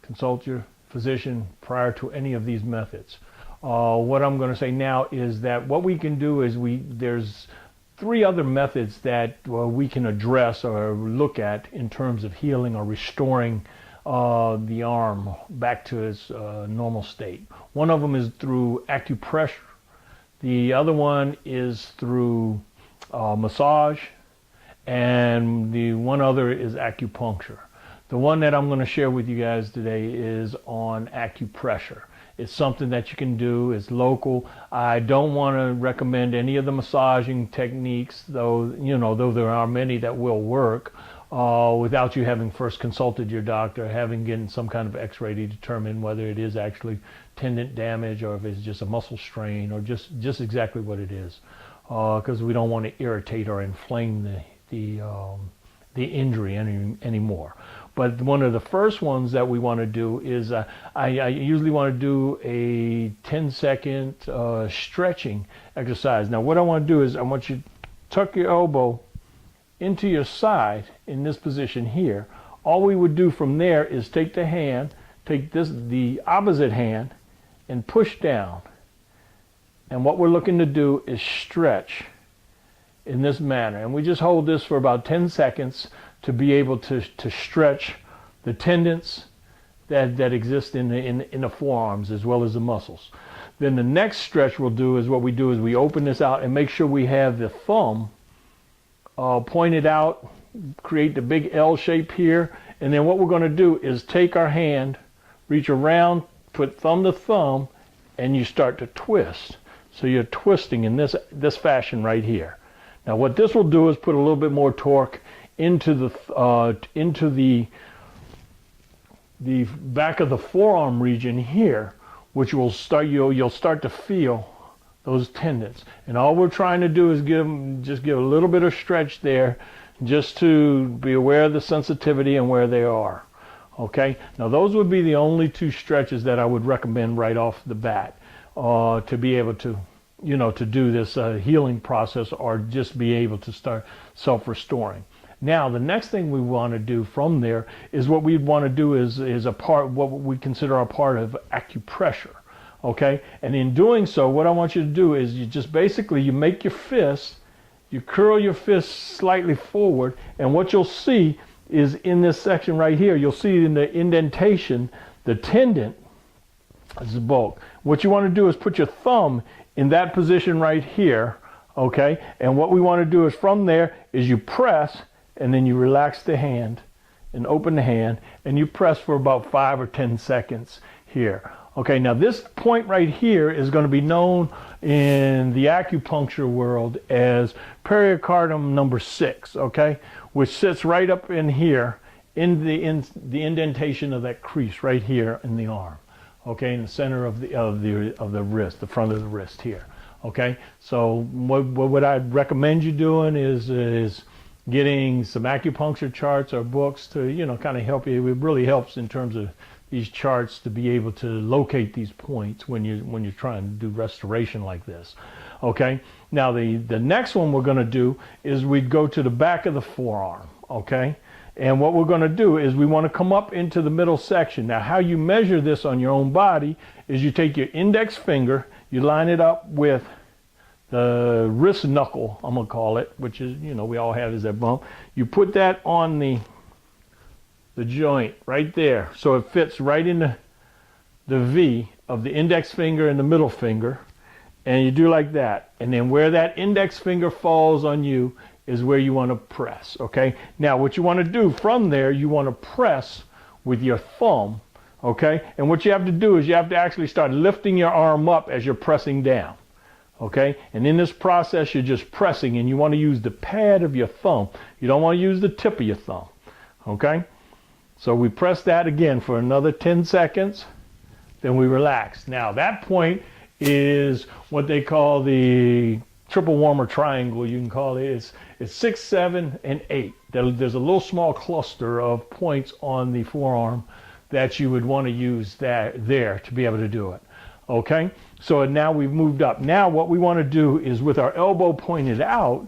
consult your physician prior to any of these methods. What I'm going to say now is that what we can do is there's 3 other methods that we can address or look at in terms of healing or restoring the arm back to its normal state. One of them is through acupressure. The other one is through massage, and the one other is acupuncture. The one that I'm going to share with you guys today is on acupressure. It's something that you can do. It's local. I don't want to recommend any of the massaging techniques, though there are many that will work without you having first consulted your doctor, having gotten some kind of x-ray to determine whether it is actually tendon damage or if it's just a muscle strain or just exactly what it is, because we don't want to irritate or inflame the injury anymore. But one of the first ones that we want to do is I usually want to do a 10-second stretching exercise. Now what I want to do is I want you to tuck your elbow into your side in this position here. All we would do from there is take the opposite hand and push down. And what we're looking to do is stretch in this manner. And we just hold this for about 10 seconds to be able to stretch the tendons that exist in the forearms as well as the muscles. Then the next stretch we'll do is we open this out and make sure we have the thumb pointed out, create the big L shape here, and then what we're going to do is take our hand, reach around, put thumb to thumb, and you start to twist. So you're twisting in this fashion right here. Now what this will do is put a little bit more torque into the back of the forearm region here, which will start you'll start to feel those tendons. And all we're trying to do is give a little bit of stretch there, just to be aware of the sensitivity and where they are. Okay, now those would be the only 2 stretches that I would recommend right off the bat to be able to to do this healing process, or just be able to start self-restoring. Now the next thing we want to do from there is what we'd want to do is what we consider a part of acupressure. Okay, and in doing so, what I want you to do is you make your fist, you curl your fist slightly forward, and what you'll see is in this section right here, you'll see in the indentation, the tendon is the bulk. What you want to do is put your thumb in that position right here, okay? And what we want to do is from there is you press, and then you relax the hand and open the hand, and you press for about 5 or 10 seconds here. Okay, now this point right here is going to be known in the acupuncture world as pericardium number 6, okay, which sits right up in here in the indentation of that crease right here in the arm, okay, in the center of the wrist, the front of the wrist here. Okay, so what I'd recommend you doing is getting some acupuncture charts or books to kind of help you. It really helps in terms of these charts to be able to locate these points when you're trying to do restoration like this. Okay, now the next one we're going to do is we'd go to the back of the forearm. Okay, and what we're going to do is we want to come up into the middle section. Now how you measure this on your own body is you take your index finger, you line it up with the wrist knuckle, I'm going to call it, which is, we all have is that bump. You put that on the joint right there, so it fits right in the V of the index finger and the middle finger, and you do like that. And then where that index finger falls on you is where you want to press. Okay, now what you want to do from there, you want to press with your thumb. Okay, and what you have to do is you have to actually start lifting your arm up as you're pressing down. Okay, and in this process you're just pressing, and you want to use the pad of your thumb. You don't want to use the tip of your thumb. Okay, so we press that again for another 10 seconds, then we relax. Now that point is what they call the triple warmer triangle, you can call it. It's 6, 7, and 8. There's a little small cluster of points on the forearm that you would want to use there to be able to do it. Okay, so now we've moved up. Now what we want to do is, with our elbow pointed out,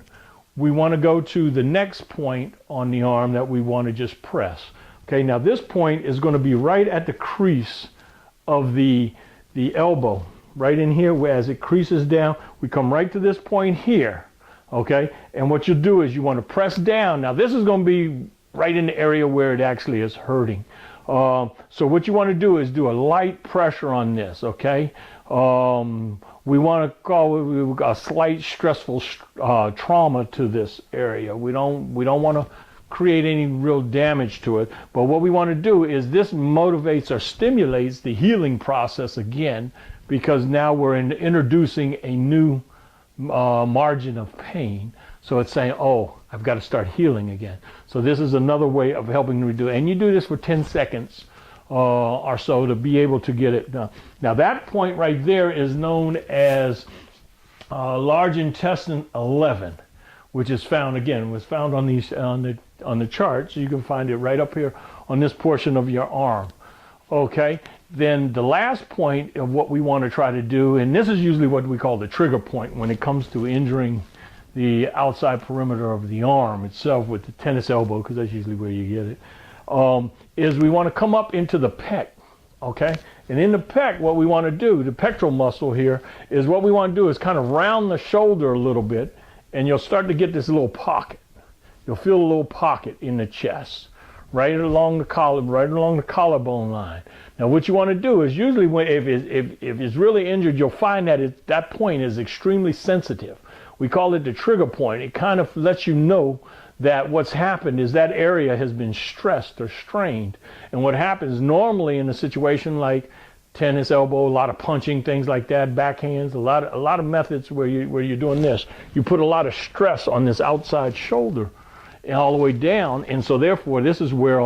we want to go to the next point on the arm that we want to just press. Okay, now this point is going to be right at the crease of the elbow, right in here, where as it creases down, we come right to this point here. Okay, and what you do is you want to press down. Now this is going to be right in the area where it actually is hurting. So what you want to do is do a light pressure on this. Okay, we want to call it a slight stressful trauma to this area. We don't want to create any real damage to it, but what we want to do is this motivates or stimulates the healing process again, because now we're introducing a new margin of pain. So it's saying, oh, I've got to start healing again. So this is another way of helping to do it. And you do this for 10 seconds or so to be able to get it done. Now that point right there is known as large intestine 11, which is found, again, was found on these on the chart. So you can find it right up here on this portion of your arm. Okay, then the last point of what we want to try to do, and this is usually what we call the trigger point when it comes to injuring the outside perimeter of the arm itself with the tennis elbow, because that's usually where you get it, is we want to come up into the pec. Okay, and in the pec, what we want to do, the pectoral muscle here, is what we want to do is kind of round the shoulder a little bit, and you'll start to get this little pocket. You'll feel a little pocket in the chest, right along the collarbone line. Now, what you want to do is usually if it's really injured, you'll find that that point is extremely sensitive. We call it the trigger point. It kind of lets you know that what's happened is that area has been stressed or strained. And what happens normally in a situation like tennis elbow, a lot of punching, things like that, backhands, a lot of methods where you're doing this. You put a lot of stress on this outside shoulder and all the way down, and so therefore this is where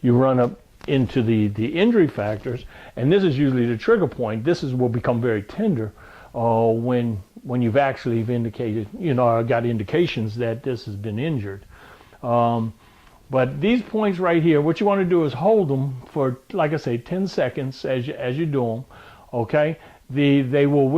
you run up into the injury factors, and this is usually the trigger point. This will become very tender when you've actually indicated, got indications that this has been injured. But these points right here, what you want to do is hold them for, like I say, 10 seconds as you do them. Okay, they will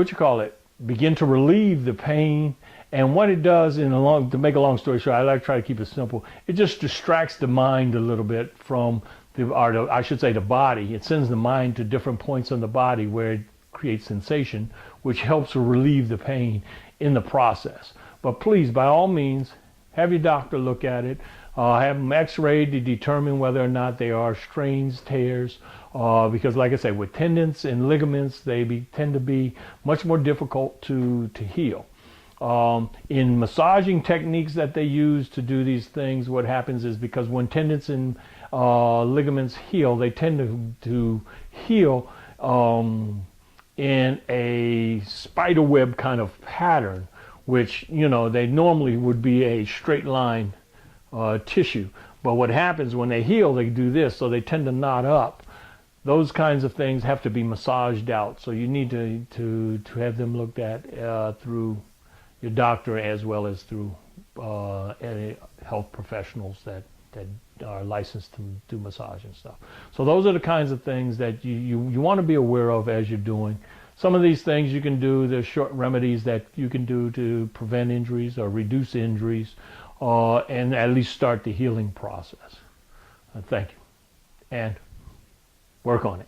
begin to relieve the pain. And what it does, to make a long story short, I like to try to keep it simple. It just distracts the mind a little bit from the body. It sends the mind to different points on the body where it creates sensation, which helps to relieve the pain in the process. But please, by all means, have your doctor look at it. Have them x-rayed to determine whether or not they are strains, tears, because like I say, with tendons and ligaments, they tend to be much more difficult to heal. In massaging techniques that they use to do these things, what happens is, because when tendons and ligaments heal, they tend to heal in a spider web kind of pattern, which they normally would be a straight line tissue. But what happens when they heal, they do this, so they tend to knot up. Those kinds of things have to be massaged out. So you need to have them looked at through your doctor, as well as through health professionals that are licensed to do massage and stuff. So those are the kinds of things that you want to be aware of as you're doing. Some of these things you can do, there's short remedies that you can do to prevent injuries or reduce injuries, and at least start the healing process. Thank you, and work on it.